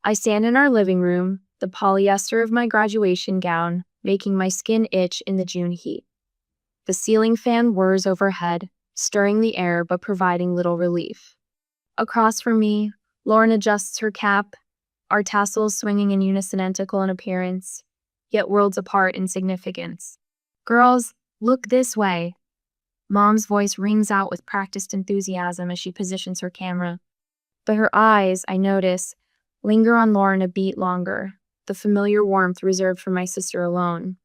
I stand in our living room, the polyester of my graduation gown making my skin itch in the June heat. The ceiling fan whirs overhead, stirring the air but providing little relief. Across from me, Lauren adjusts her cap, our tassels swinging in unison identical in appearance, yet worlds apart in significance. Girls, look this way. Mom's voice rings out with practiced enthusiasm as she positions her camera. But her eyes, I notice, linger on Lauren a beat longer, the familiar warmth reserved for my sister alone.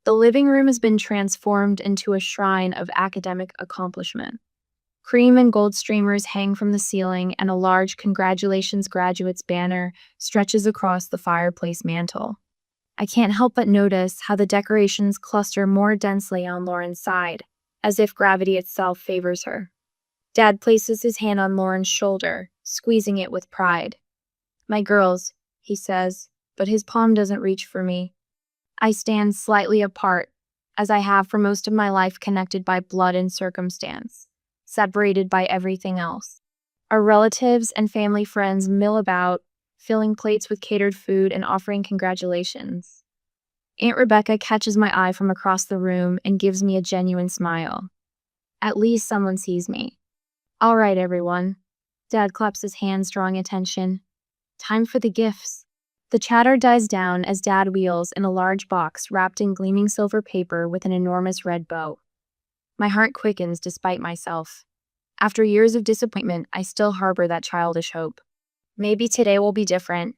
The living room has been transformed into a shrine of academic accomplishment. Cream and gold streamers hang from the ceiling, and a large Congratulations Graduates banner stretches across the fireplace mantel. I can't help but notice how the decorations cluster more densely on Lauren's side, as if gravity itself favors her. Dad places his hand on Lauren's shoulder, squeezing it with pride. "My girls," he says, but his palm doesn't reach for me. I stand slightly apart, as I have for most of my life, connected by blood and circumstance, separated by everything else. Our relatives and family friends mill about, filling plates with catered food and offering congratulations. Aunt Rebecca catches my eye from across the room and gives me a genuine smile. At least someone sees me. "All right, everyone." Dad claps his hands, drawing attention. "Time for the gifts." The chatter dies down as Dad wheels in a large box wrapped in gleaming silver paper with an enormous red bow. My heart quickens despite myself. After years of disappointment, I still harbor that childish hope. Maybe today will be different.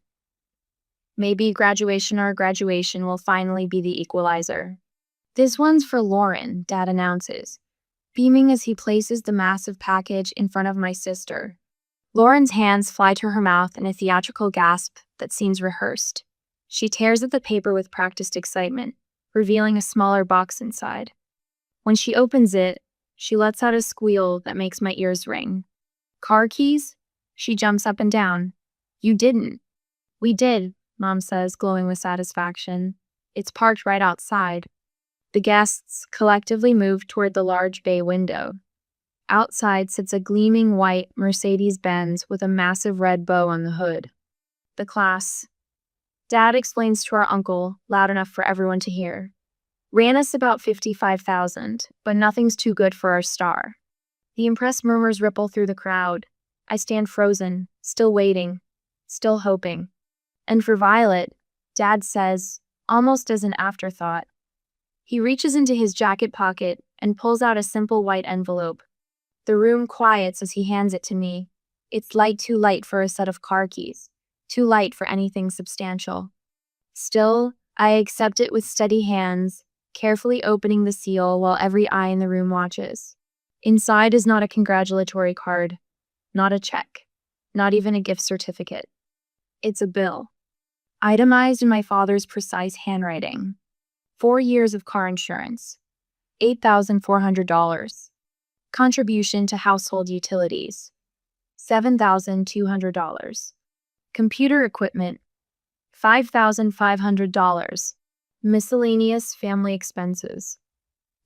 Maybe graduation will finally be the equalizer. "This one's for Lauren," Dad announces, beaming as he places the massive package in front of my sister. Lauren's hands fly to her mouth in a theatrical gasp that seems rehearsed. She tears at the paper with practiced excitement, revealing a smaller box inside. When she opens it, she lets out a squeal that makes my ears ring. "Car keys?" She jumps up and down. "You didn't." "We did," Mom says, glowing with satisfaction. "It's parked right outside." The guests collectively move toward the large bay window. Outside sits a gleaming white Mercedes-Benz with a massive red bow on the hood. "The class," Dad explains to our uncle, loud enough for everyone to hear, "ran us about $55,000, but nothing's too good for our star." The impressed murmurs ripple through the crowd. I stand frozen, still waiting, still hoping. And for Violet, Dad says, almost as an afterthought. He reaches into his jacket pocket and pulls out a simple white envelope. The room quiets as he hands it to me. It's too light for a set of car keys, too light for anything substantial. Still, I accept it with steady hands, carefully opening the seal while every eye in the room watches. Inside is not a congratulatory card, not a check, not even a gift certificate. It's a bill, itemized in my father's precise handwriting. 4 years of car insurance, $8,400. Contribution to household utilities, $7,200. Computer equipment, $5,500. Miscellaneous family expenses,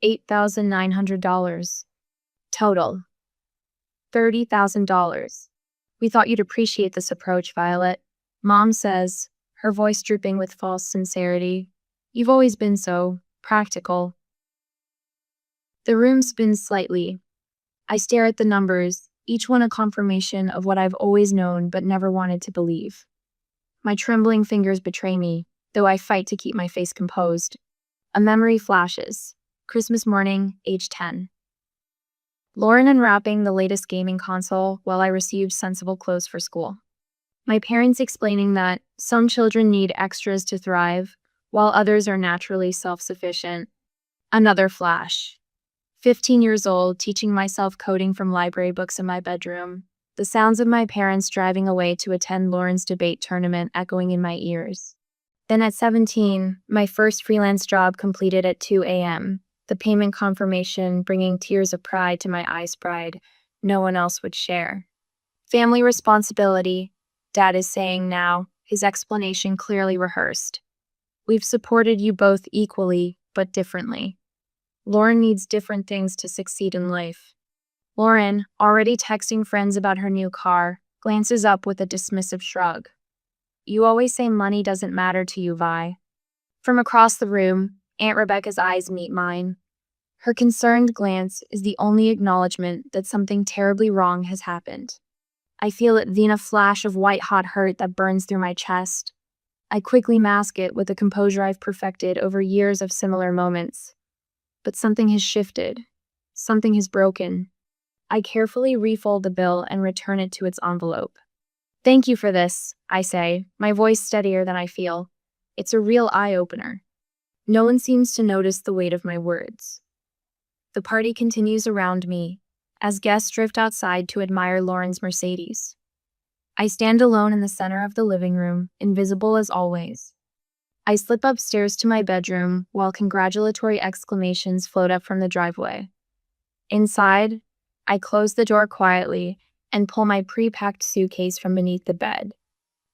$8,900. Total, $30,000. "We thought you'd appreciate this approach, Violet," Mom says, her voice drooping with false sincerity. "You've always been so practical." The room spins slightly. I stare at the numbers, each one a confirmation of what I've always known but never wanted to believe. My trembling fingers betray me, though I fight to keep my face composed. A memory flashes. Christmas morning, age 10. Lauren unwrapping the latest gaming console while I received sensible clothes for school. My parents explaining that some children need extras to thrive, while others are naturally self-sufficient. Another flash. 15 years old, teaching myself coding from library books in my bedroom. The sounds of my parents driving away to attend Lauren's debate tournament echoing in my ears. Then at 17, my first freelance job completed at 2 a.m., the payment confirmation bringing tears of pride to my eyes, pride no one else would share. Family responsibility, Dad is saying now, his explanation clearly rehearsed. "We've supported you both equally, but differently. Lauren needs different things to succeed in life." Lauren, already texting friends about her new car, glances up with a dismissive shrug. You always say money doesn't matter to you, Vi. From across the room, Aunt Rebecca's eyes meet mine. Her concerned glance is the only acknowledgement that something terribly wrong has happened. I feel it then a flash of white-hot hurt that burns through my chest. I quickly mask it with the composure I've perfected over years of similar moments. But something has shifted. Something has broken. I carefully refold the bill and return it to its envelope. Thank you for this, I say, my voice steadier than I feel. It's a real eye-opener. No one seems to notice the weight of my words. The party continues around me, as guests drift outside to admire Lauren's Mercedes. I stand alone in the center of the living room, invisible as always. I slip upstairs to my bedroom while congratulatory exclamations float up from the driveway. Inside, I close the door quietly and pull my pre-packed suitcase from beneath the bed.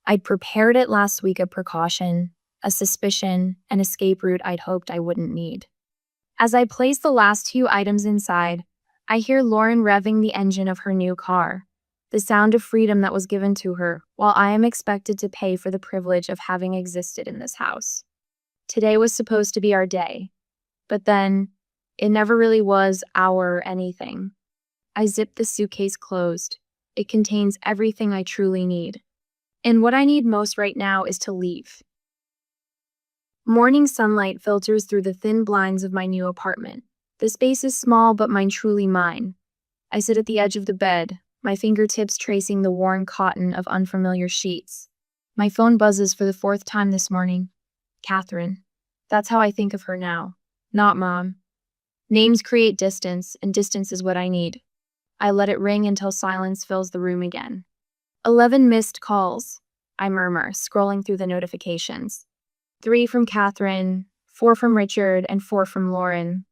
I'd prepared it last week a precaution, a suspicion, an escape route I'd hoped I wouldn't need. As I place the last few items inside, I hear Lauren revving the engine of her new car, the sound of freedom that was given to her, while I am expected to pay for the privilege of having existed in this house. Today was supposed to be our day, but then it never really was our anything. I zip the suitcase closed. It contains everything I truly need. And what I need most right now is to leave. Morning sunlight filters through the thin blinds of my new apartment. The space is small, but truly mine. I sit at the edge of the bed, my fingertips tracing the worn cotton of unfamiliar sheets. My phone buzzes for the fourth time this morning. Catherine. That's how I think of her now. Not Mom. Names create distance, and distance is what I need. I let it ring until silence fills the room again. 11 missed calls, I murmur, scrolling through the notifications. 3 from Catherine, 4 from Richard, and 4 from Lauren.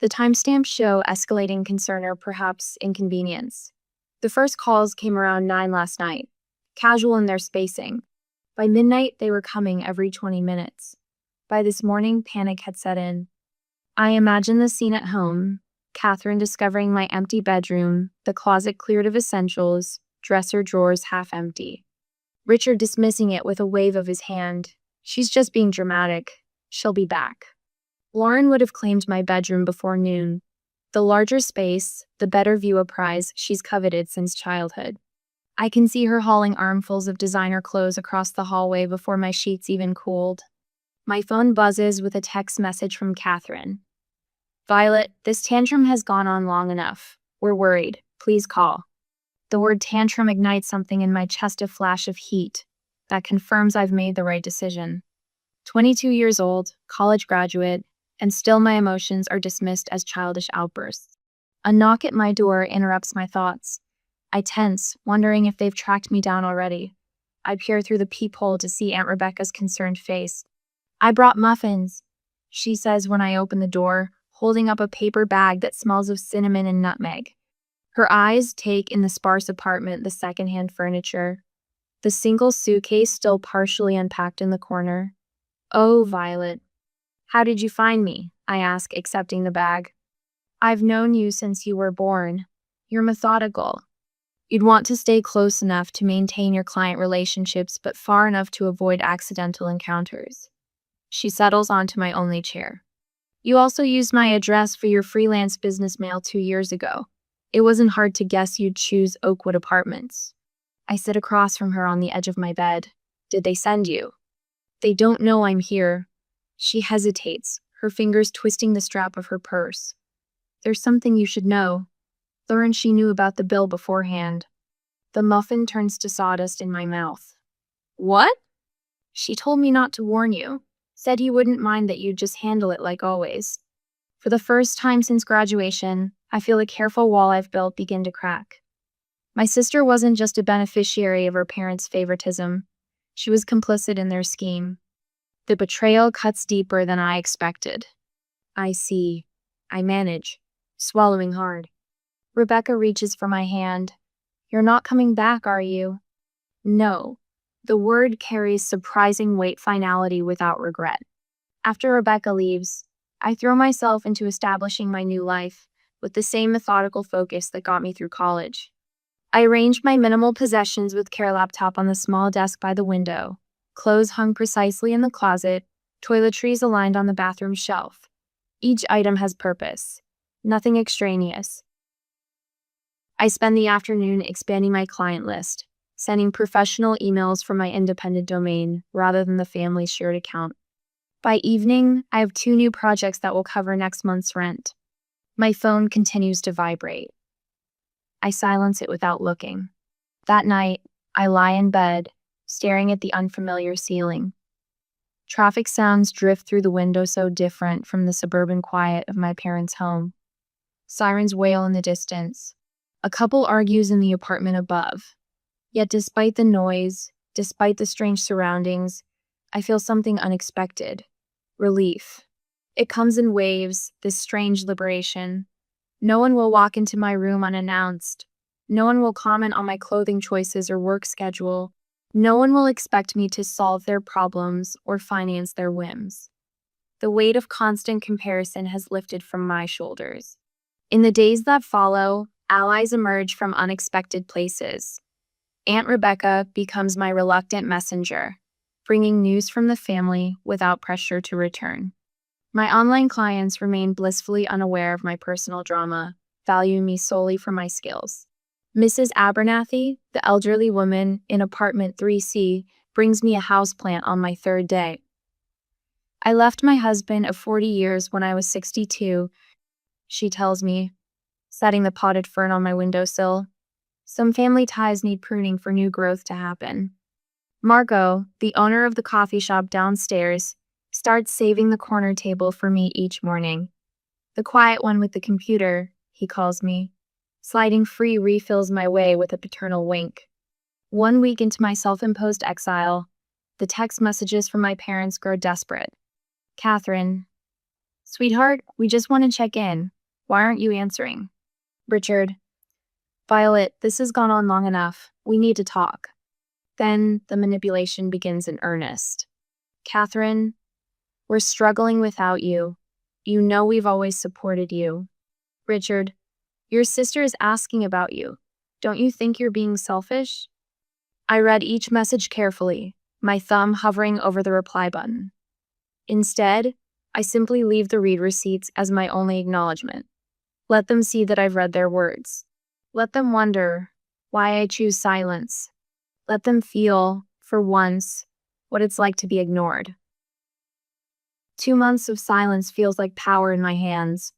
The timestamps show escalating concern or perhaps inconvenience. The first calls came around 9 last night, casual in their spacing. By midnight, they were coming every 20 minutes. By this morning, panic had set in. I imagine the scene at home, Catherine discovering my empty bedroom, the closet cleared of essentials, dresser drawers half empty. Richard dismissing it with a wave of his hand. She's just being dramatic. She'll be back. Lauren would have claimed my bedroom before noon. The larger space, the better view a prize she's coveted since childhood. I can see her hauling armfuls of designer clothes across the hallway before my sheets even cooled. My phone buzzes with a text message from Catherine. Violet, this tantrum has gone on long enough. We're worried. Please call. The word tantrum ignites something in my chest, a flash of heat that confirms I've made the right decision. 22 years old, college graduate, and still my emotions are dismissed as childish outbursts. A knock at my door interrupts my thoughts. I tense, wondering if they've tracked me down already. I peer through the peephole to see Aunt Rebecca's concerned face. I brought muffins, she says when I open the door, holding up a paper bag that smells of cinnamon and nutmeg. Her eyes take in the sparse apartment, the secondhand furniture, the single suitcase still partially unpacked in the corner. Oh, Violet. How did you find me? I ask, accepting the bag. I've known you since you were born. You're methodical. You'd want to stay close enough to maintain your client relationships, but far enough to avoid accidental encounters. She settles onto my only chair. You also used my address for your freelance business mail 2 years ago. It wasn't hard to guess you'd choose Oakwood Apartments. I sit across from her on the edge of my bed. Did they send you? They don't know I'm here. She hesitates, her fingers twisting the strap of her purse. There's something you should know. Lauren, she knew about the bill beforehand. The muffin turns to sawdust in my mouth. What? She told me not to warn you. Said he wouldn't mind, that you'd just handle it like always. For the first time since graduation, I feel the careful wall I've built begin to crack. My sister wasn't just a beneficiary of her parents' favoritism. She was complicit in their scheme. The betrayal cuts deeper than I expected. I see. I manage, swallowing hard. Rebecca reaches for my hand. You're not coming back, are you? No. The word carries surprising weight, finality without regret. After Rebecca leaves, I throw myself into establishing my new life with the same methodical focus that got me through college. I arrange my minimal possessions with care laptop on the small desk by the window, Clothes hung precisely in the closet, toiletries aligned on the bathroom shelf. Each item has purpose, nothing extraneous. I spend the afternoon expanding my client list, sending professional emails from my independent domain rather than the family's shared account. By evening, I have 2 new projects that will cover next month's rent. My phone continues to vibrate. I silence it without looking. That night, I lie in bed, staring at the unfamiliar ceiling. Traffic sounds drift through the window so different from the suburban quiet of my parents' home. Sirens wail in the distance. A couple argues in the apartment above. Yet despite the noise, despite the strange surroundings, I feel something unexpected. Relief. It comes in waves, this strange liberation. No one will walk into my room unannounced. No one will comment on my clothing choices or work schedule. No one will expect me to solve their problems or finance their whims. The weight of constant comparison has lifted from my shoulders. In the days that follow, allies emerge from unexpected places. Aunt Rebecca becomes my reluctant messenger, bringing news from the family without pressure to return. My online clients remain blissfully unaware of my personal drama, valuing me solely for my skills. Mrs. Abernathy, the elderly woman in apartment 3C, brings me a houseplant on my 3rd day. I left my husband of 40 years when I was 62, she tells me, setting the potted fern on my windowsill. Some family ties need pruning for new growth to happen. Margot, the owner of the coffee shop downstairs, starts saving the corner table for me each morning. The quiet one with the computer, he calls me. Sliding free refills my way with a paternal wink. 1 week into my self-imposed exile, the text messages from my parents grow desperate. Catherine, sweetheart, we just want to check in. Why aren't you answering? Richard, Violet, this has gone on long enough. We need to talk. Then the manipulation begins in earnest. Catherine, we're struggling without you. You know we've always supported you. Richard, your sister is asking about you. Don't you think you're being selfish? I read each message carefully, my thumb hovering over the reply button. Instead, I simply leave the read receipts as my only acknowledgement. Let them see that I've read their words. Let them wonder why I choose silence. Let them feel, for once, what it's like to be ignored. 2 months of silence feels like power in my hands.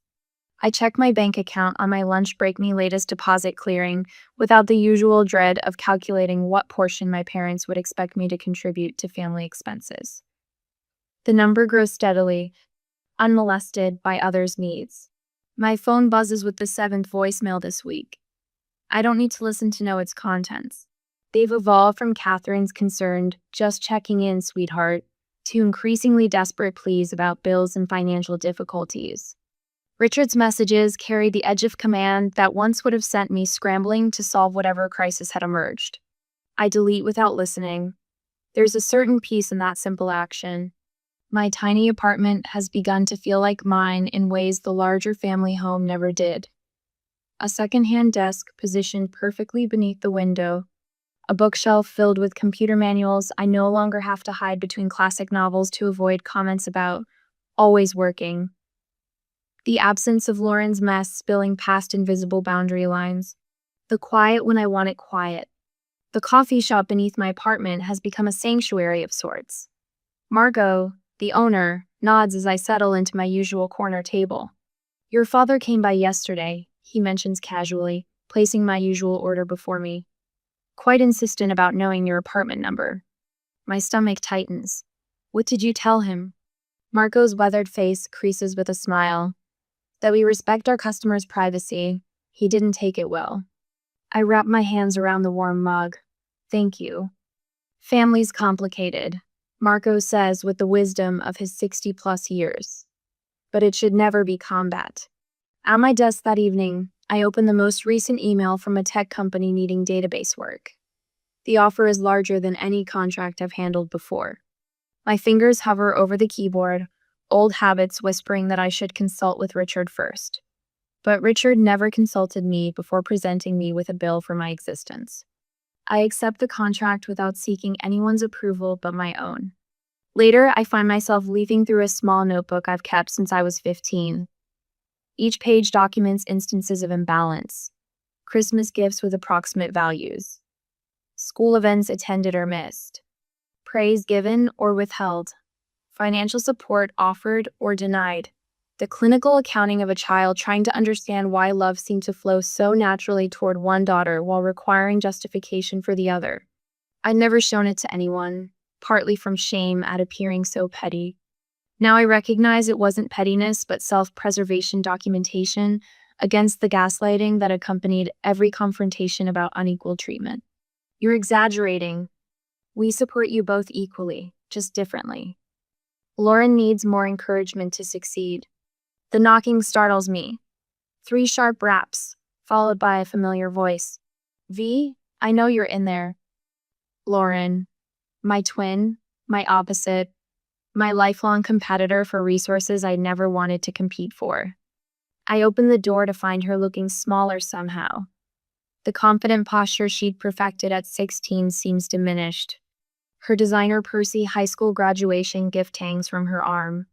I check my bank account on my lunch break, me latest deposit clearing, without the usual dread of calculating what portion my parents would expect me to contribute to family expenses. The number grows steadily, unmolested by others' needs. My phone buzzes with the 7th voicemail this week. I don't need to listen to know its contents. They've evolved from Catherine's concerned, just checking in, sweetheart, to increasingly desperate pleas about bills and financial difficulties. Richard's messages carry the edge of command that once would have sent me scrambling to solve whatever crisis had emerged. I delete without listening. There's a certain peace in that simple action. My tiny apartment has begun to feel like mine in ways the larger family home never did. A second-hand desk positioned perfectly beneath the window, a bookshelf filled with computer manuals I no longer have to hide between classic novels to avoid comments about always working. The absence of Lauren's mess spilling past invisible boundary lines. The quiet when I want it quiet. The coffee shop beneath my apartment has become a sanctuary of sorts. Margot, the owner, nods as I settle into my usual corner table. Your father came by yesterday, he mentions casually, placing my usual order before me. Quite insistent about knowing your apartment number. My stomach tightens. What did you tell him? Marco's weathered face creases with a smile. That we respect our customers' privacy. He didn't take it well. I wrap my hands around the warm mug. Thank you. Family's complicated, Marco says with the wisdom of his 60-plus years. But it should never be combat. At my desk that evening, I open the most recent email from a tech company needing database work. The offer is larger than any contract I've handled before. My fingers hover over the keyboard, old habits whispering that I should consult with Richard first. But Richard never consulted me before presenting me with a bill for my existence. I accept the contract without seeking anyone's approval but my own. Later, I find myself leafing through a small notebook I've kept since I was 15. Each page documents instances of imbalance: Christmas gifts with approximate values, school events attended or missed, praise given or withheld, financial support offered or denied. The clinical accounting of a child trying to understand why love seemed to flow so naturally toward one daughter while requiring justification for the other. I'd never shown it to anyone, partly from shame at appearing so petty. Now I recognize it wasn't pettiness, but self-preservation documentation against the gaslighting that accompanied every confrontation about unequal treatment. You're exaggerating. We support you both equally, just differently. Lauren needs more encouragement to succeed. The knocking startles me. 3 sharp raps, followed by a familiar voice. V, I know you're in there. Lauren, my twin, my opposite, my lifelong competitor for resources I never wanted to compete for. I opened the door to find her looking smaller somehow. The confident posture she'd perfected at 16 seems diminished. Her designer Percy high school graduation gift hangs from her arm,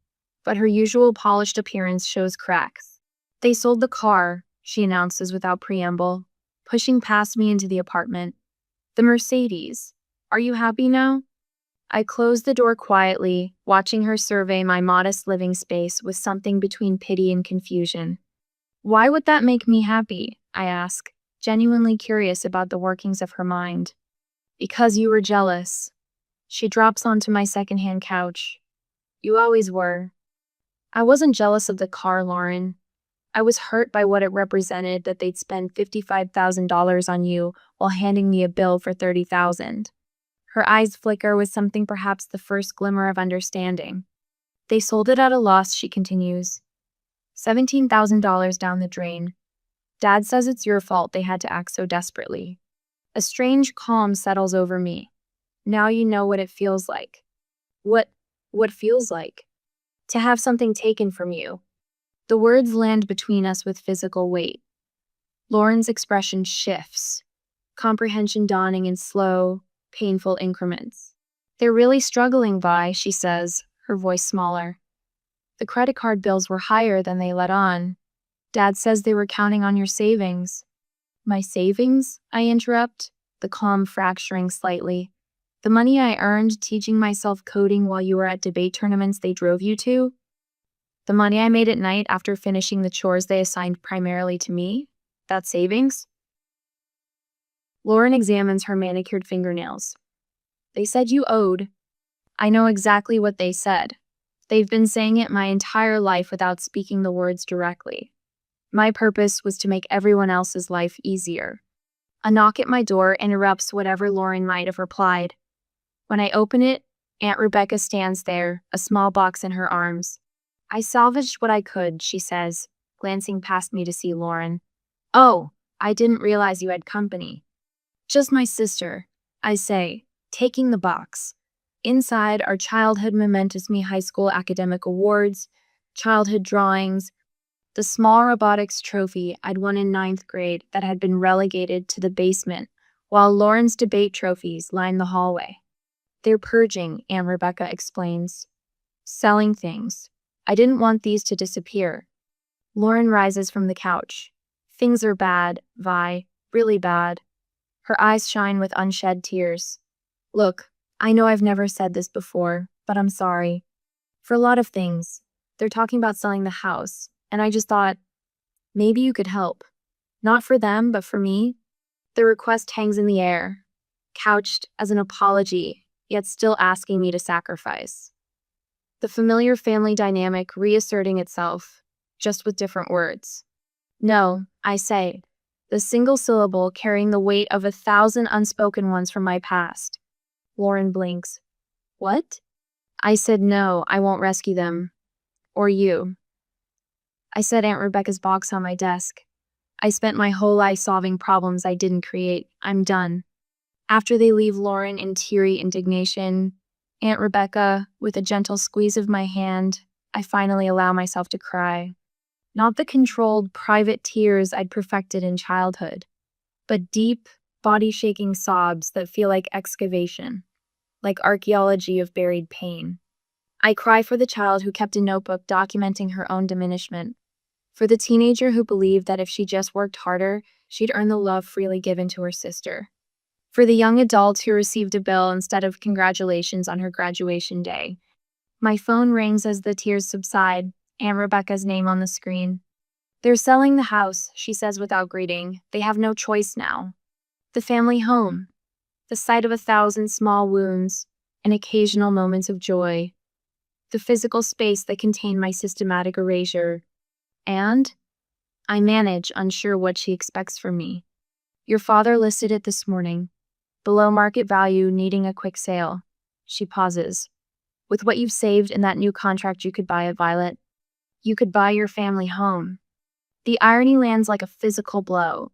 but her usual polished appearance shows cracks. They sold the car, she announces without preamble, pushing past me into the apartment. The Mercedes. Are you happy now? I closed the door quietly, watching her survey my modest living space with something between pity and confusion. Why would that make me happy? I ask, genuinely curious about the workings of her mind. Because you were jealous. She drops onto my secondhand couch. You always were. I wasn't jealous of the car, Lauren. I was hurt by what it represented that they'd spend $55,000 on you while handing me a bill for $30,000. Her eyes flicker with something perhaps the first glimmer of understanding. They sold it at a loss, she continues. $17,000 down the drain. Dad says it's your fault they had to act so desperately. A strange calm settles over me. Now you know what it feels like. What feels like? To have something taken from you. The words land between us with physical weight. Lauren's expression shifts, comprehension dawning in slow, painful increments. They're really struggling, Vi, she says, her voice smaller. The credit card bills were higher than they let on. Dad says they were counting on your savings. My savings? I interrupt, the calm fracturing slightly. The money I earned teaching myself coding while you were at debate tournaments they drove you to? The money I made at night after finishing the chores they assigned primarily to me? That savings? Lauren examines her manicured fingernails. They said you owed. I know exactly what they said. They've been saying it my entire life without speaking the words directly. My purpose was to make everyone else's life easier. A knock at my door interrupts whatever Lauren might have replied. When I open it, Aunt Rebecca stands there, a small box in her arms. I salvaged what I could, she says, glancing past me to see Lauren. Oh, I didn't realize you had company. Just my sister, I say, taking the box. Inside are childhood momentous me high school academic awards, childhood drawings, the small robotics trophy I'd won in 9th grade that had been relegated to the basement, while Lauren's debate trophies line the hallway. They're purging, Aunt Rebecca explains. Selling things. I didn't want these to disappear. Lauren rises from the couch. Things are bad, Vi, really bad. Her eyes shine with unshed tears. Look, I know I've never said this before, but I'm sorry. For a lot of things. They're talking about selling the house, and I just thought, maybe you could help. Not for them, but for me. The request hangs in the air, couched as an apology, yet still asking me to sacrifice. The familiar family dynamic reasserting itself, just with different words. No, I say, the single syllable carrying the weight of 1,000 unspoken ones from my past. Lauren blinks. What? I said no, I won't rescue them. Or you. I set Aunt Rebecca's box on my desk. I spent my whole life solving problems I didn't create. I'm done. After they leave Lauren in teary indignation, Aunt Rebecca, with a gentle squeeze of my hand, I finally allow myself to cry. Not the controlled, private tears I'd perfected in childhood, but deep, body-shaking sobs that feel like excavation, like archaeology of buried pain. I cry for the child who kept a notebook documenting her own diminishment, for the teenager who believed that if she just worked harder, she'd earn the love freely given to her sister, for the young adult who received a bill instead of congratulations on her graduation day. My phone rings as the tears subside, Aunt Rebecca's name on the screen. They're selling the house, she says without greeting. They have no choice now. The family home, the site of 1,000 small wounds and occasional moments of joy, the physical space that contained my systematic erasure. And I manage, unsure what she expects from me. Your father listed it this morning, below market value, needing a quick sale. She pauses. With what you've saved in that new contract, you could buy it, Violet. You could buy your family home. The irony lands like a physical blow.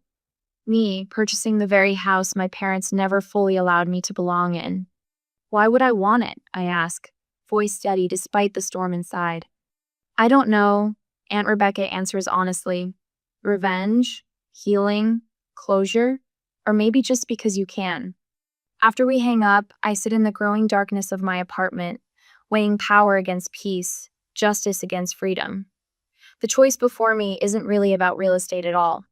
Me purchasing the very house my parents never fully allowed me to belong in. Why would I want it? I ask, voice steady despite the storm inside. I don't know, Aunt Rebecca answers honestly. Revenge? Healing? Closure? Or maybe just because you can. After we hang up, I sit in the growing darkness of my apartment, weighing power against peace, justice against freedom. The choice before me isn't really about real estate at all.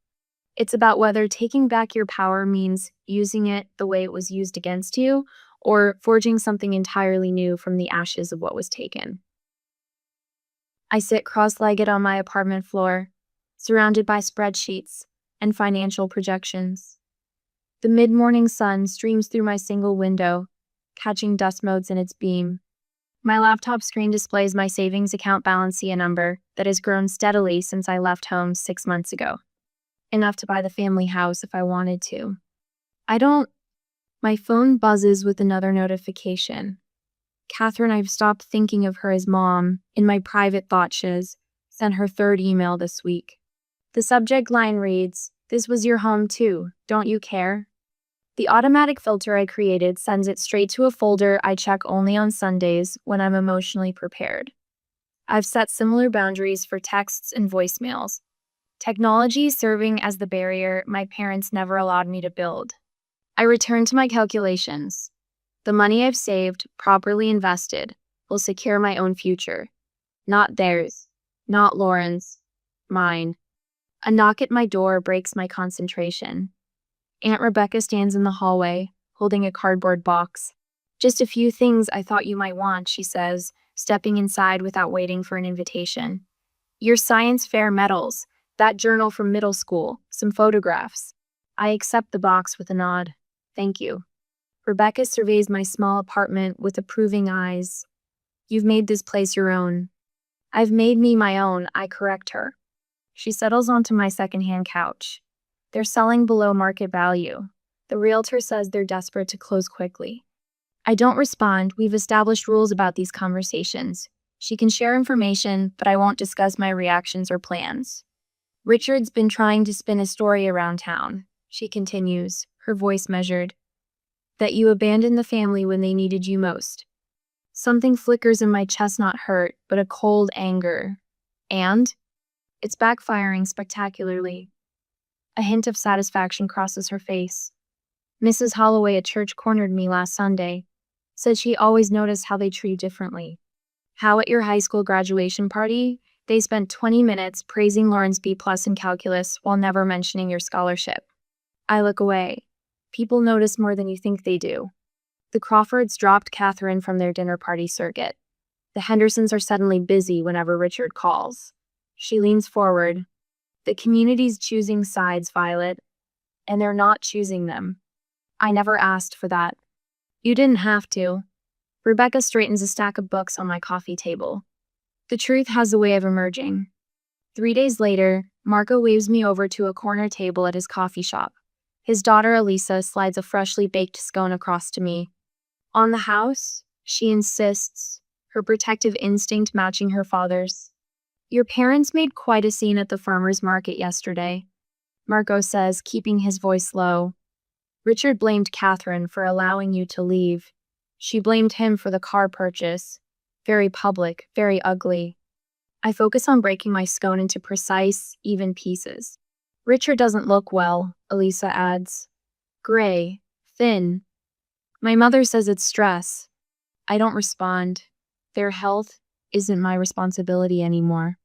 It's about whether taking back your power means using it the way it was used against you, or forging something entirely new from the ashes of what was taken. I sit cross-legged on my apartment floor, surrounded by spreadsheets and financial projections. The mid-morning sun streams through my single window, catching dust motes in its beam. My laptop screen displays my savings account balance, a number that has grown steadily since I left home 6 months ago. Enough to buy the family house if I wanted to. My phone buzzes with another notification. Catherine, I've stopped thinking of her as mom, in my private thought shiz, sent her third email this week. The subject line reads, "This was your home too, don't you care?" The automatic filter I created sends it straight to a folder I check only on Sundays when I'm emotionally prepared. I've set similar boundaries for texts and voicemails. Technology serving as the barrier my parents never allowed me to build. I return to my calculations. The money I've saved, properly invested, will secure my own future. Not theirs. Not Lauren's. Mine. A knock at my door breaks my concentration. Aunt Rebecca stands in the hallway, holding a cardboard box. "Just a few things I thought you might want," she says, stepping inside without waiting for an invitation. "Your science fair medals, that journal from middle school, some photographs." I accept the box with a nod. "Thank you." Rebecca surveys my small apartment with approving eyes. "You've made this place your own." "I've made me my own," I correct her. She settles onto my secondhand couch. "They're selling below market value. The realtor says they're desperate to close quickly." I don't respond. We've established rules about these conversations. She can share information, but I won't discuss my reactions or plans. "Richard's been trying to spin a story around town," she continues, her voice measured. "That you abandoned the family when they needed you most." Something flickers in my chest, not hurt, but a cold anger. And it's backfiring spectacularly. A hint of satisfaction crosses her face. "Mrs. Holloway at church cornered me last Sunday. Said she always noticed how they treat you differently. How at your high school graduation party, they spent 20 minutes praising Lauren's B+ in calculus while never mentioning your scholarship." I look away. People notice more than you think they do. The Crawfords dropped Catherine from their dinner party circuit. The Hendersons are suddenly busy whenever Richard calls. She leans forward. "The community's choosing sides, Violet, and they're not choosing them. I never asked for that." "You didn't have to." Rebecca straightens a stack of books on my coffee table. The truth has a way of emerging. 3 days later, Marco waves me over to a corner table at his coffee shop. His daughter Elisa slides a freshly baked scone across to me. "On the house?" she insists, her protective instinct matching her father's. "Your parents made quite a scene at the farmer's market yesterday," Marco says, keeping his voice low. "Richard blamed Catherine for allowing you to leave. She blamed him for the car purchase. Very public, very ugly." I focus on breaking my scone into precise, even pieces. "Richard doesn't look well," Elisa adds. Gray, thin. My mother says it's stress. I don't respond. Their health isn't my responsibility anymore.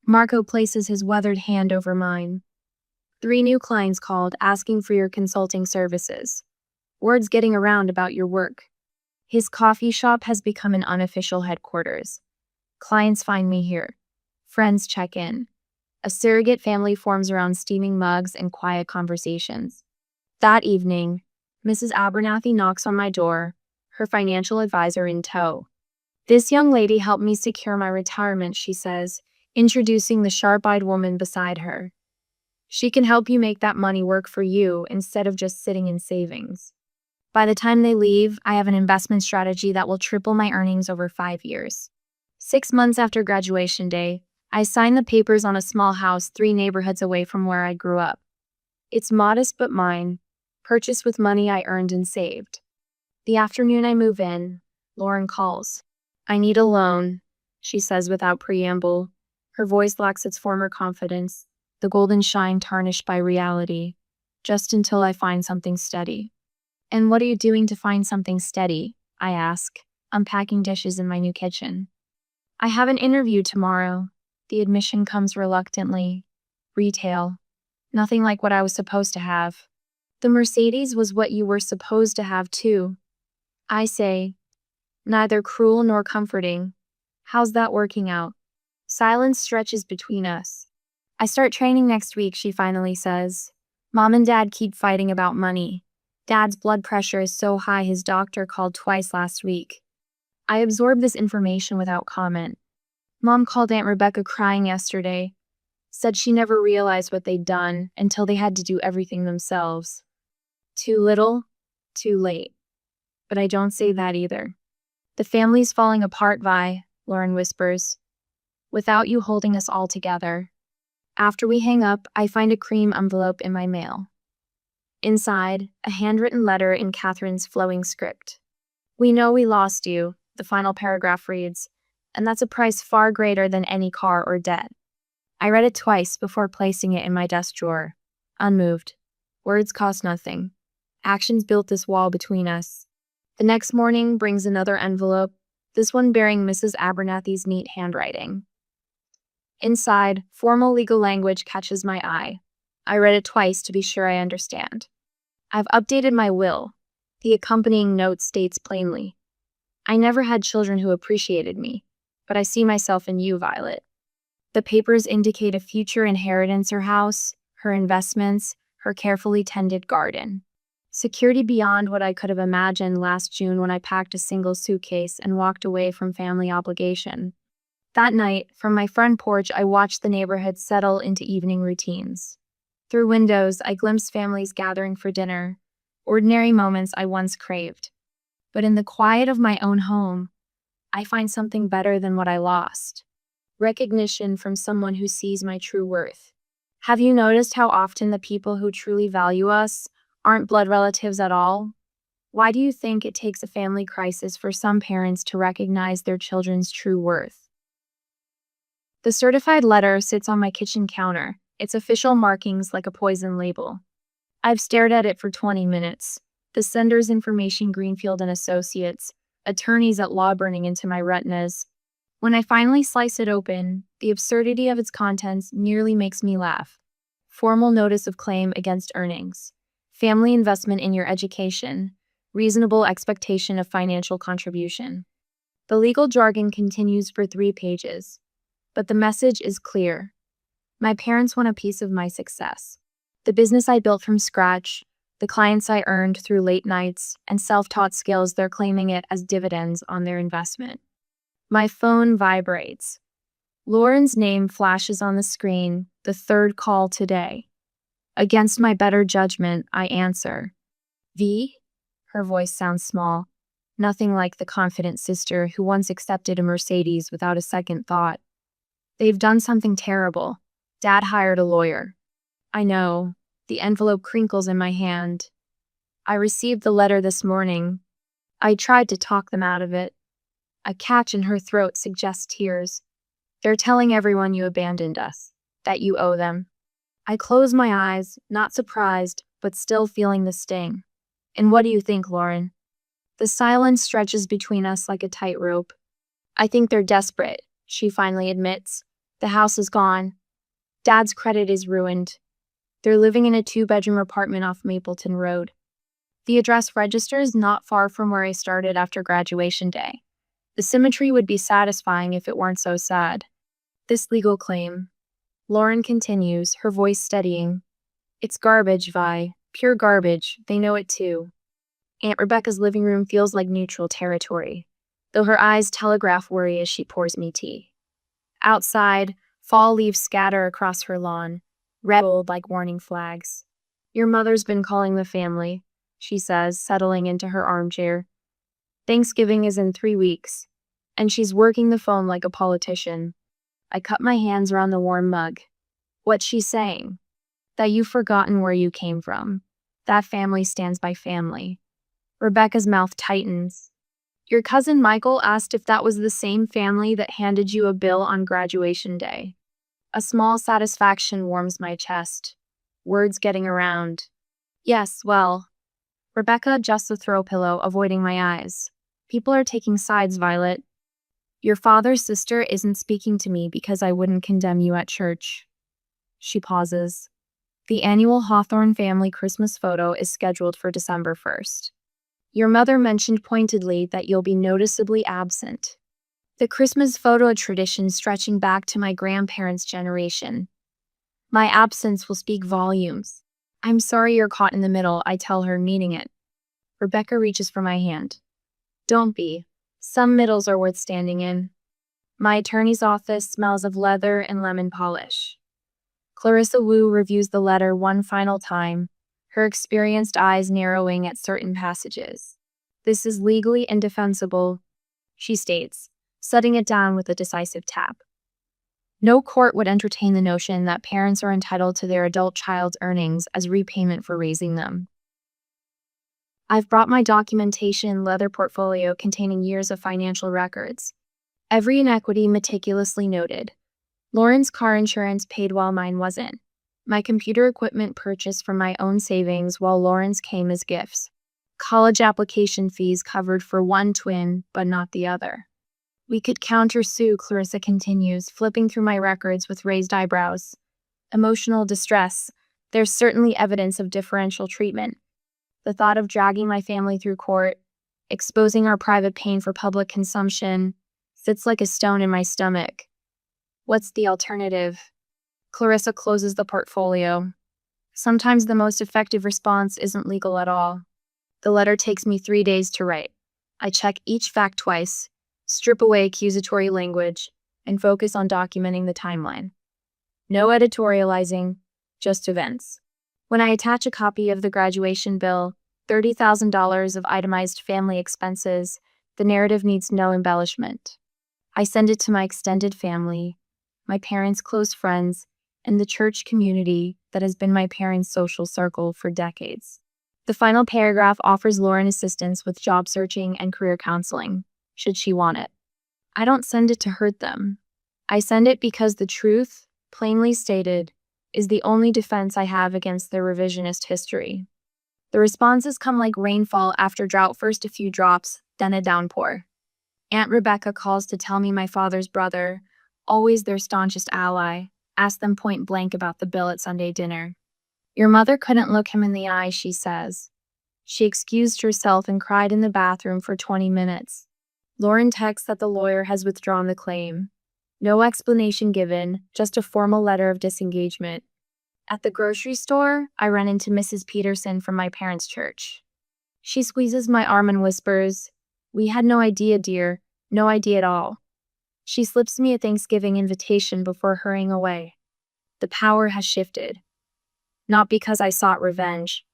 Marco places his weathered hand over mine. 3 new clients called asking for your consulting services. Word's getting around about your work. His coffee shop has become an unofficial headquarters. Clients find me here. Friends check in. A surrogate family forms around steaming mugs and quiet conversations. That evening, Mrs. Abernathy knocks on my door, her financial advisor in tow. This young lady helped me secure my retirement, she says, introducing the sharp-eyed woman beside her. She can help you make that money work for you instead of just sitting in savings. By the time they leave, I have an investment strategy that will triple my earnings over 5 years. 6 months after graduation day, I signed the papers on a small house 3 neighborhoods away from where I grew up. It's modest but mine, purchased with money I earned and saved. The afternoon I move in, Lauren calls. I need a loan, she says without preamble. Her voice lacks its former confidence, the golden shine tarnished by reality, just until I find something steady. And what are you doing to find something steady? I ask, unpacking dishes in my new kitchen. I have an interview tomorrow. The admission comes reluctantly. Retail. Nothing like what I was supposed to have. The Mercedes was what you were supposed to have too. I say, neither cruel nor comforting. How's that working out? Silence stretches between us. I start training next week, she finally says. Mom and Dad keep fighting about money. Dad's blood pressure is so high his doctor called twice last week. I absorb this information without comment. Mom called Aunt Rebecca crying yesterday. Said she never realized what they'd done until they had to do everything themselves. Too little, too late. But I don't say that either. The family's falling apart, Vi, Lauren whispers. Without you holding us all together. After we hang up, I find a cream envelope in my mail. Inside, a handwritten letter in Catherine's flowing script. We know we lost you, the final paragraph reads, and that's a price far greater than any car or debt. I read it twice before placing it in my desk drawer, unmoved. Words cost nothing. Actions built this wall between us. The next morning brings another envelope, this one bearing Mrs. Abernathy's neat handwriting. Inside, formal legal language catches my eye. I read it twice to be sure I understand. I've updated my will. The accompanying note states plainly, I never had children who appreciated me, but I see myself in you, Violet. The papers indicate a future inheritance, her house, her investments, her carefully tended garden. Security beyond what I could have imagined last June when I packed a single suitcase and walked away from family obligation. That night, from my front porch, I watched the neighborhood settle into evening routines. Through windows, I glimpsed families gathering for dinner, ordinary moments I once craved. But in the quiet of my own home, I find something better than what I lost. Recognition from someone who sees my true worth. Have you noticed how often the people who truly value us aren't blood relatives at all? Why do you think it takes a family crisis for some parents to recognize their children's true worth? The certified letter sits on my kitchen counter, its official markings like a poison label. I've stared at it for 20 minutes. The sender's information, Greenfield and Associates, attorneys at law, burning into my retinas. When I finally slice it open, the absurdity of its contents nearly makes me laugh. Formal notice of claim against earnings. Family investment in your education. Reasonable expectation of financial contribution. The legal jargon continues for 3 pages. But the message is clear. My parents want a piece of my success. The business I built from scratch, the clients I earned through late nights, and self-taught skills, they're claiming it as dividends on their investment. My phone vibrates. Lauren's name flashes on the screen, the 3rd call today. Against my better judgment, I answer. V? Her voice sounds small. Nothing like the confident sister who once accepted a Mercedes without a second thought. They've done something terrible. Dad hired a lawyer. I know. The envelope crinkles in my hand. I received the letter this morning. I tried to talk them out of it. A catch in her throat suggests tears. They're telling everyone you abandoned us, that you owe them. I close my eyes, not surprised, but still feeling the sting. And what do you think, Lauren? The silence stretches between us like a tightrope. I think they're desperate, she finally admits. The house is gone. Dad's credit is ruined. They're living in a 2-bedroom apartment off Mapleton Road. The address registers not far from where I started after graduation day. The symmetry would be satisfying if it weren't so sad. This legal claim. Lauren continues, her voice steadying. It's garbage, Vi. Pure garbage. They know it too. Aunt Rebecca's living room feels like neutral territory, though her eyes telegraph worry as she pours me tea. Outside, fall leaves scatter across her lawn, red gold like warning flags. Your mother's been calling the family, she says, settling into her armchair. Thanksgiving is in 3 weeks, and she's working the phone like a politician. I cup my hands around the warm mug. What's she saying? That you've forgotten where you came from. That family stands by family. Rebecca's mouth tightens. Your cousin Michael asked if that was the same family that handed you a bill on graduation day. A small satisfaction warms my chest. Words getting around. Yes, well. Rebecca adjusts the throw pillow, avoiding my eyes. People are taking sides, Violet. Your father's sister isn't speaking to me because I wouldn't condemn you at church. She pauses. The annual Hawthorne family Christmas photo is scheduled for December 1st. Your mother mentioned pointedly that you'll be noticeably absent. The Christmas photo tradition stretching back to my grandparents' generation. My absence will speak volumes. I'm sorry you're caught in the middle, I tell her, meaning it. Rebecca reaches for my hand. Don't be. Some middles are worth standing in. My attorney's office smells of leather and lemon polish. Clarissa Wu reviews the letter one final time, her experienced eyes narrowing at certain passages. This is legally indefensible, she states, setting it down with a decisive tap. No court would entertain the notion that parents are entitled to their adult child's earnings as repayment for raising them. I've brought my documentation and leather portfolio containing years of financial records. Every inequity meticulously noted. Lauren's car insurance paid while mine wasn't. My computer equipment purchased from my own savings while Lauren's came as gifts. College application fees covered for one twin, but not the other. We could countersue, Clarissa continues, flipping through my records with raised eyebrows. Emotional distress. There's certainly evidence of differential treatment. The thought of dragging my family through court, exposing our private pain for public consumption, sits like a stone in my stomach. What's the alternative? Clarissa closes the portfolio. Sometimes the most effective response isn't legal at all. The letter takes me 3 days to write. I check each fact twice, strip away accusatory language, and focus on documenting the timeline. No editorializing, just events. When I attach a copy of the graduation bill, $30,000 of itemized family expenses, the narrative needs no embellishment. I send it to my extended family, my parents' close friends, and the church community that has been my parents' social circle for decades. The final paragraph offers Lauren assistance with job searching and career counseling, should she want it. I don't send it to hurt them. I send it because the truth, plainly stated, is the only defense I have against their revisionist history. The responses come like rainfall after drought, first a few drops, then a downpour. Aunt Rebecca calls to tell me my father's brother, always their staunchest ally, asked them point blank about the bill at Sunday dinner. Your mother couldn't look him in the eye, she says. She excused herself and cried in the bathroom for 20 minutes. Lauren texts that the lawyer has withdrawn the claim. No explanation given, just a formal letter of disengagement. At the grocery store, I run into Mrs. Peterson from my parents' church. She squeezes my arm and whispers, "We had no idea, dear, no idea at all." She slips me a Thanksgiving invitation before hurrying away. The power has shifted. Not because I sought revenge,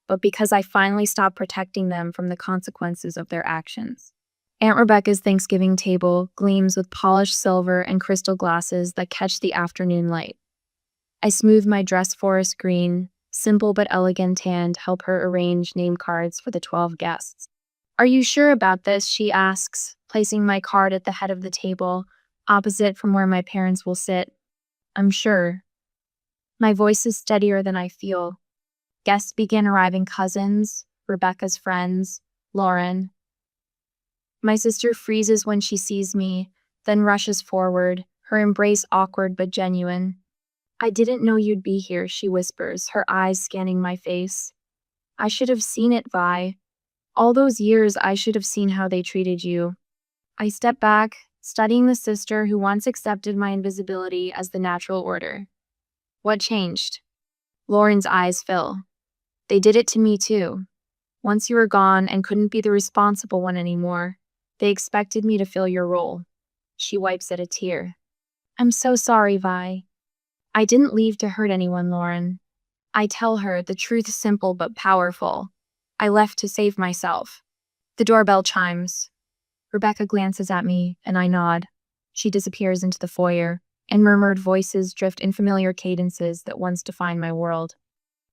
but because I finally stopped protecting them from the consequences of their actions. Aunt Rebecca's Thanksgiving table gleams with polished silver and crystal glasses that catch the afternoon light. I smooth my dress forest green, simple but elegant hand, help her arrange name cards for the 12 guests. Are you sure about this? She asks, placing my card at the head of the table, opposite from where my parents will sit. I'm sure. My voice is steadier than I feel. Guests began arriving: cousins, Rebecca's friends, Lauren. My sister freezes when she sees me, then rushes forward, her embrace awkward but genuine. "I didn't know you'd be here," she whispers, her eyes scanning my face. "I should have seen it, Vi. All those years, I should have seen how they treated you." I step back, studying the sister who once accepted my invisibility as the natural order. "What changed?" Lauren's eyes fill. "They did it to me too. Once you were gone and couldn't be the responsible one anymore, they expected me to fill your role." She wipes at a tear. "I'm so sorry, Vi. I didn't leave to hurt anyone, Lauren." I tell her, the truth simple but powerful. I left to save myself. The doorbell chimes. Rebecca glances at me, and I nod. She disappears into the foyer, and murmured voices drift in familiar cadences that once defined my world.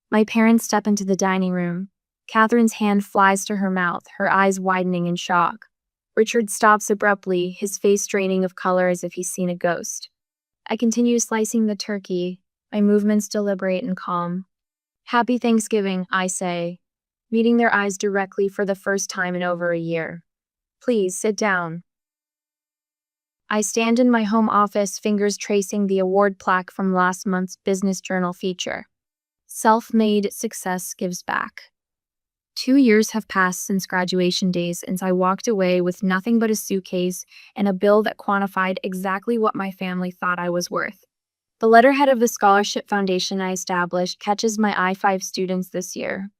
My parents step into the dining room. Catherine's hand flies to her mouth, her eyes widening in shock. Richard stops abruptly, his face draining of color as if he's seen a ghost. I continue slicing the turkey, my movements deliberate and calm. "Happy Thanksgiving," I say, meeting their eyes directly for the first time in over a year. "Please sit down." I stand in my home office, fingers tracing the award plaque from last month's Business Journal feature. Self-made success gives back. 2 years have passed since graduation days, since I walked away with nothing but a suitcase and a bill that quantified exactly what my family thought I was worth. The letterhead of the scholarship foundation I established catches my eye: 5 students this year,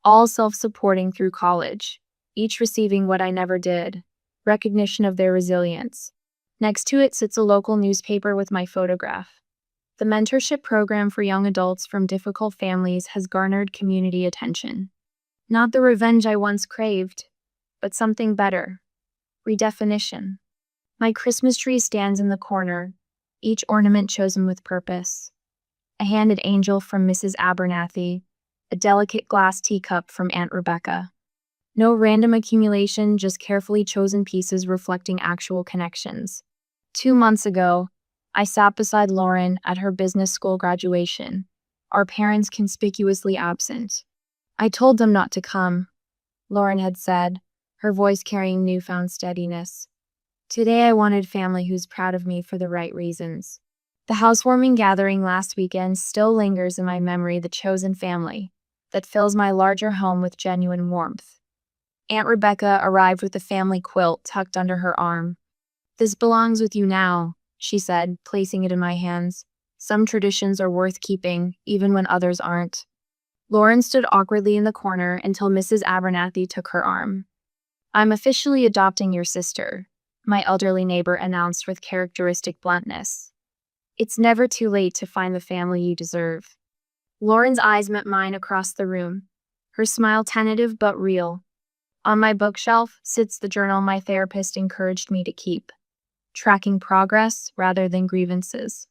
all self-supporting through college, each receiving what I never did, recognition of their resilience. Next to it sits a local newspaper with my photograph. The mentorship program for young adults from difficult families has garnered community attention. Not the revenge I once craved, but something better. Redefinition. My Christmas tree stands in the corner, each ornament chosen with purpose. A handed angel from Mrs. Abernathy, a delicate glass teacup from Aunt Rebecca. No random accumulation, just carefully chosen pieces reflecting actual connections. 2 months ago, I sat beside Lauren at her business school graduation, our parents conspicuously absent. "I told them not to come," Lauren had said, her voice carrying newfound steadiness. "Today I wanted family who's proud of me for the right reasons." The housewarming gathering last weekend still lingers in my memory, the chosen family that fills my larger home with genuine warmth. Aunt Rebecca arrived with the family quilt tucked under her arm. "This belongs with you now," she said, placing it in my hands. "Some traditions are worth keeping, even when others aren't." Lauren stood awkwardly in the corner until Mrs. Abernathy took her arm. "I'm officially adopting your sister," my elderly neighbor announced with characteristic bluntness. "It's never too late to find the family you deserve." Lauren's eyes met mine across the room, her smile tentative but real. On my bookshelf sits the journal my therapist encouraged me to keep, tracking progress rather than grievances.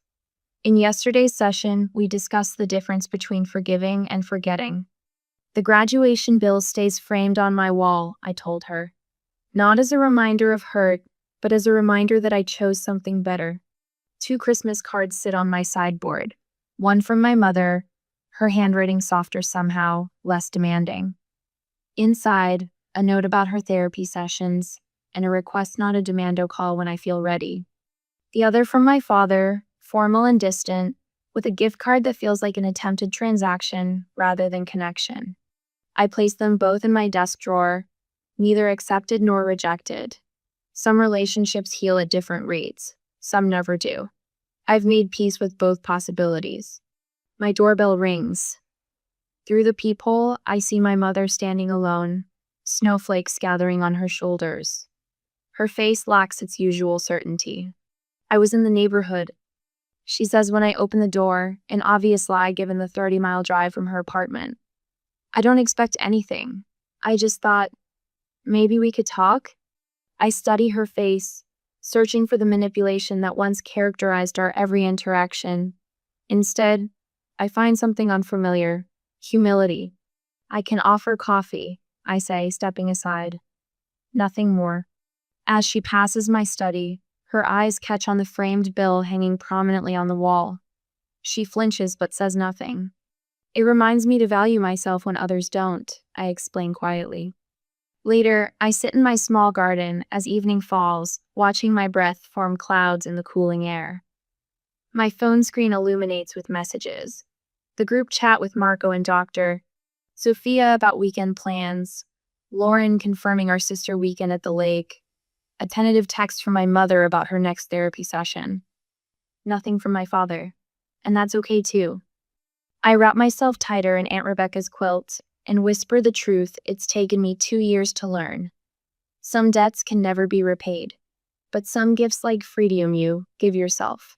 In yesterday's session, we discussed the difference between forgiving and forgetting. "The graduation bill stays framed on my wall," I told her. "Not as a reminder of hurt, but as a reminder that I chose something better." 2 Christmas cards sit on my sideboard. One from my mother, her handwriting softer somehow, less demanding. Inside, a note about her therapy sessions, and a request not a demand call when I feel ready. The other from my father, formal and distant, with a gift card that feels like an attempted transaction rather than connection. I place them both in my desk drawer, neither accepted nor rejected. Some relationships heal at different rates, some never do. I've made peace with both possibilities. My doorbell rings. Through the peephole, I see my mother standing alone, snowflakes gathering on her shoulders. Her face lacks its usual certainty. "I was in the neighborhood," she says when I open the door, an obvious lie given the 30-mile drive from her apartment. I don't expect anything. I just thought, maybe we could talk? I study her face, searching for the manipulation that once characterized our every interaction. Instead, I find something unfamiliar: humility. "I can offer coffee," I say, stepping aside. Nothing more. As she passes my study, her eyes catch on the framed bill hanging prominently on the wall. She flinches but says nothing. It reminds me to value myself when others don't, I explain quietly. Later, I sit in my small garden as evening falls, watching my breath form clouds in the cooling air. My phone screen illuminates with messages. The group chat with Marco and Doctor, Sophia about weekend plans, Lauren confirming our sister weekend at the lake, a tentative text from my mother about her next therapy session. Nothing from my father. And that's okay too. I wrap myself tighter in Aunt Rebecca's quilt and whisper the truth it's taken me 2 years to learn. Some debts can never be repaid, but some gifts like freedom you give yourself